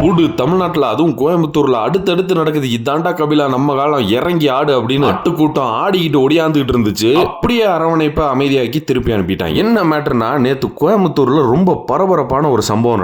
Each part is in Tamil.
புடு தமிழ்நாட்டுல அதுவும் கோயம்புத்தூர்ல அடுத்தடுத்து நடக்குது. இதாண்டா கபிலா நம்ம காலம், இறங்கி ஆடு அப்படின்னு அட்டுக்கூட்டம் ஆடிக்கிட்டு ஒடியாந்துட்டு இருந்துச்சு. அப்படியே அரவணைப்ப அமைதியாக்கி திருப்பி அனுப்பிட்டாங்க. என்ன மேட்டர்னா, நேத்து கோயம்புத்தூர்ல ரொம்ப பரபரப்பான ஒரு சம்பவம்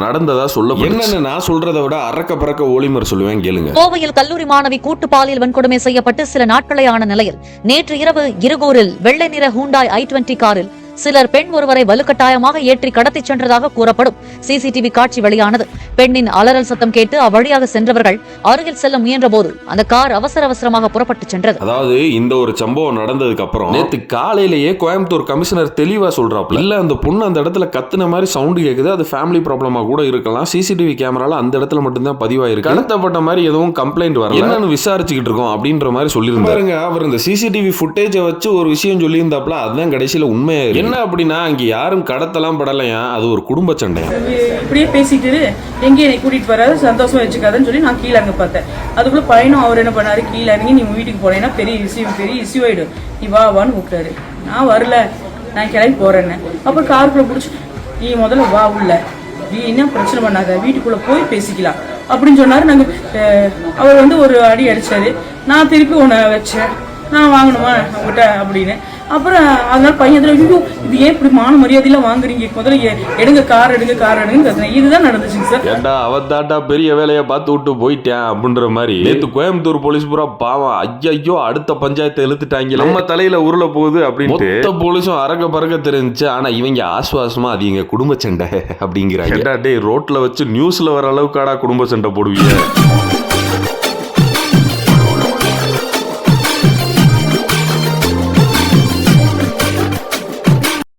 நடந்ததா சொல்ல. என்னன்னு நான் சொல்றதை விட அரக்க பறக்க ஒளிமர் சொல்லுவேன், கேளுங்க. கோவையில் கல்லூரி மாணவி கூட்டு பாலியல் வன்கொடுமை செய்யப்பட்டு சில நாட்களே ஆன நிலையில் நேற்று இரவு இருகூரில் வெள்ளை நிற ஹூண்டாய் i20 காரில் சிலர் பெண் ஒருவரை வலுக்கட்டாயமாக ஏற்றி கடத்திச் சென்றதாக கூறப்படும் சிசிடிவி காட்சி வெளியானது. பெண்ணின் அலறல் சத்தம் கேட்டு அவ்வழியாக சென்றவர்கள் அருகில் செல்ல முயன்ற போது அந்த கார் அவசரமாக புறப்பட்டு சென்றது. அதாவது இந்த ஒரு சம்பவம் நடந்ததுக்கு அப்புறம் நேத்து காலையிலேயே கோயம்புத்தூர் கமிஷனர் தெளிவா சொல்றாப்ல, இல்ல அந்த பொண்ணு அந்த இடத்துல கத்துன மாதிரி சவுண்ட் கேக்குது, அது ஃபேமிலி ப்ராப்ளமா கூட இருக்கலாம், சிசிடிவி கேமரால அந்த இடத்துல மட்டும்தான் பதிவாயிருக்கு, கடத்தப்பட்ட மாதிரி எதுவும் கம்ப்ளைண்ட் வரல, என்னன்னு விசாரிச்சுக்கிட்டு இருக்கோம் அப்படின்ற மாதிரி சொல்லியிருந்தாருங்க. அவர் இந்த சிசிடிவி ஃபுட்டேஜை வச்சு ஒரு விஷயம் சொல்லியிருந்தாப்ல, அதுதான் கடைசியில உண்மையா என்ன அப்படின்னா, அங்க யாரும் கடத்தலாம் படலையா, அது ஒரு குடும்ப சண்டையா. இப்படியே பேசிட்டு எங்கே என்னை கூட்டிட்டு வராது, சந்தோஷமா வச்சுக்காதுன்னு சொல்லி நான் கீழே அங்க பார்த்தேன். அதுக்குள்ள பையனும் அவர் என்ன பண்ணாரு, கீழே இறங்கி நீ வீட்டுக்கு போனேன்னா பெரிய இஷ்யூ ஆயிடும், நீ வான்னு கூப்பிட்டாரு. நான் வரல, நான் கிளம்பி போறேன்னு. அப்புறம் காருக்குள்ள பிடிச்சி நீ முதல்ல வா உள்ள, நீ என்ன பிரச்சனை பண்ணாத, வீட்டுக்குள்ள போய் பேசிக்கலாம் அப்படின்னு சொன்னாரு. நாங்க அவர் ஒரு அடி அடிச்சாரு. நான் திருப்பி உன்னை வச்சேன், நான் வாங்கணுமா அவங்ககிட்ட அப்படின்னு. அப்புறம் அதனால பையன் இது ஏன் இப்படி மான மரியாதையெல்லாம் வாங்குறீங்க, முதல்ல எடுங்க கார் எடுங்க. இதுதான் நடந்துச்சுங்க சார். ஏண்டா அவதாட்டா பெரிய வேலையை பார்த்து விட்டு போயிட்டேன் அப்படின்ற மாதிரி நேத்து கோயம்புத்தூர் போலீஸ் பூரா பாவம், ஐயோ அடுத்த பஞ்சாயத்தை இழுத்துட்டாங்க, நம்ம தலையில உருள போகுது அப்படின்னு போலீஸும் அரக்க பறக்க தெரிஞ்சுச்சு. ஆனா இவங்க ஆசுவாசமா அது எங்க குடும்ப சண்டை அப்படிங்கிறாங்க. ரோட்ல வச்சு நியூஸ்ல வர அளவுக்காடா குடும்ப சண்டை போடுவீங்க.